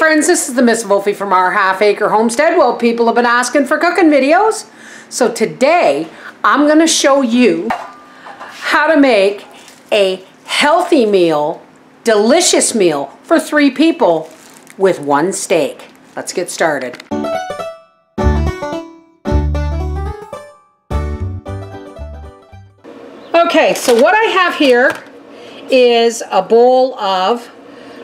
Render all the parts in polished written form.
friends, this is the Miss Wolfie from our Half Acre Homestead. Well, people have been asking for cooking videos. So today, I'm gonna show you how to make a healthy meal, delicious meal for 3 people with 1 steak. Let's get started. Okay, so what I have here is a bowl of,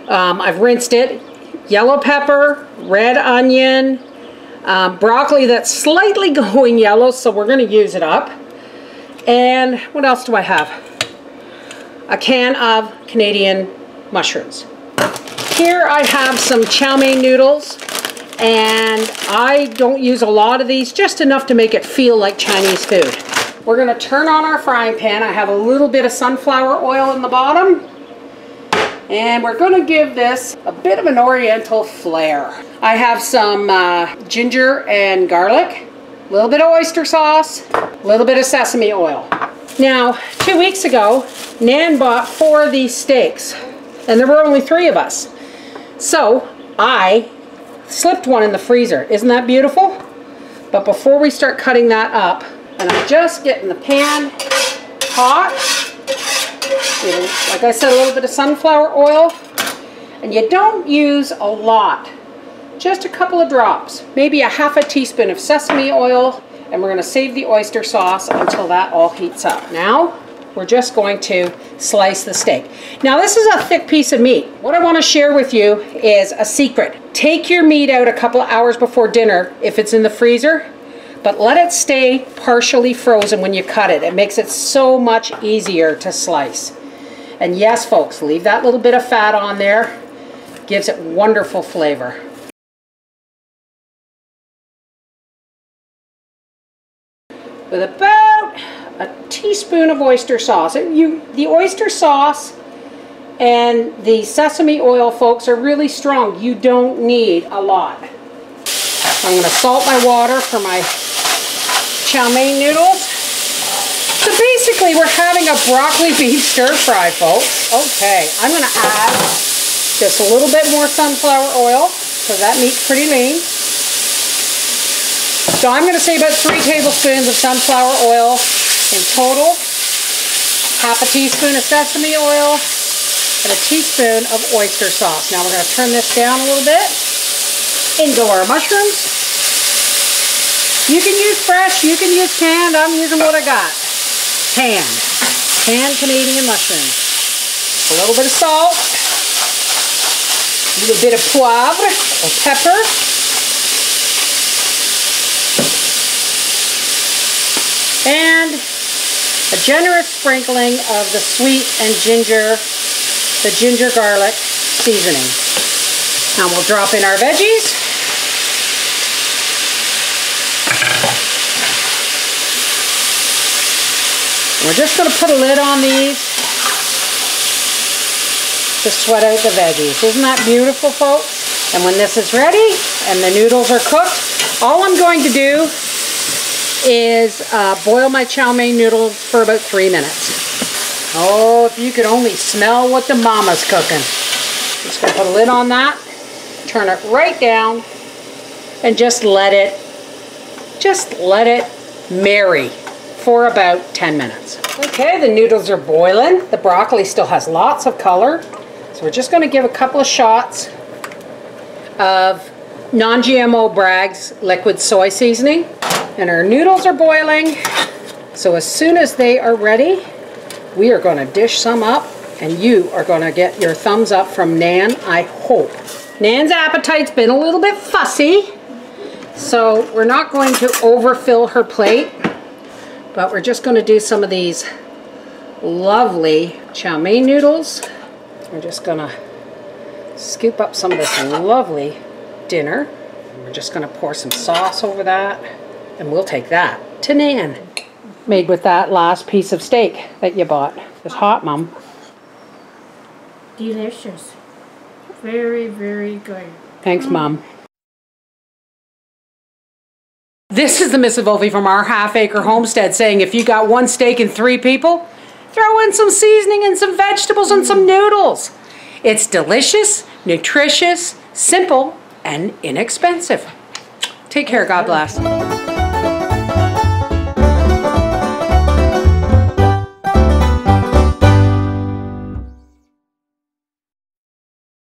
I've rinsed it, yellow pepper, red onion, broccoli that's slightly going yellow, so we're going to use it up. And what else do I have? A can of Canadian mushrooms. Here I have some chow mein noodles, and I don't use a lot of these, just enough to make it feel like Chinese food. We're going to turn on our frying pan. I have a little bit of sunflower oil in the bottom. And we're going to give this a bit of an oriental flair. I have some ginger and garlic, a little bit of oyster sauce, a little bit of sesame oil. Now, 2 weeks ago, Nan bought 4 of these steaks, and there were only 3 of us. So, I slipped one in the freezer. Isn't that beautiful? But before we start cutting that up, and I'm just getting the pan hot, like I said, a little bit of sunflower oil, and you don't use a lot, just a couple of drops, maybe a half a teaspoon of sesame oil, and we're going to save the oyster sauce until that all heats up. Now we're just going to slice the steak. Now this is a thick piece of meat. What I want to share with you is a secret. Take your meat out a couple of hours before dinner if it's in the freezer, but let it stay partially frozen when you cut it. It makes it so much easier to slice. And yes, folks, leave that little bit of fat on there. Gives it wonderful flavor. With about a teaspoon of oyster sauce. The oyster sauce and the sesame oil, folks, are really strong. You don't need a lot. I'm going to salt my water for my chow mein noodles. So basically, we're having a broccoli beef stir fry, folks. Okay, I'm going to add just a little bit more sunflower oil, because that meat's pretty lean. So I'm going to say about 3 tablespoons of sunflower oil in total, half a teaspoon of sesame oil, and a teaspoon of oyster sauce. Now we're going to turn this down a little bit. In go our mushrooms. You can use fresh, you can use canned. I'm using what I got. Canned Canadian mushrooms. A little bit of salt, a little bit of poivre or pepper, and a generous sprinkling of the sweet and the ginger garlic seasoning. Now we'll drop in our veggies. We're just going to put a lid on these to sweat out the veggies. Isn't that beautiful, folks? And when this is ready and the noodles are cooked, all I'm going to do is boil my chow mein noodles for about 3 minutes. Oh, if you could only smell what the mama's cooking. Just going to put a lid on that, turn it right down, and just let it marry for about 10 minutes. Okay, the noodles are boiling. The broccoli still has lots of color. So we're just going to give a couple of shots of non-GMO Bragg's liquid soy seasoning. And our noodles are boiling. So as soon as they are ready, we are going to dish some up, and you are going to get your thumbs up from Nan, I hope. Nan's appetite's been a little bit fussy, so we're not going to overfill her plate. But we're just going to do some of these lovely chow mein noodles. We're just going to scoop up some of this lovely dinner. We're just going to pour some sauce over that. And we'll take that to Nan. Made with that last piece of steak that you bought. It's hot, Mom. Delicious. Very, very good. Thanks, Mom. This is the Miss Wolfie from our Half Acre Homestead saying if you got 1 steak and 3 people, throw in some seasoning and some vegetables and some noodles. It's delicious, nutritious, Simple and inexpensive. Take care. God bless.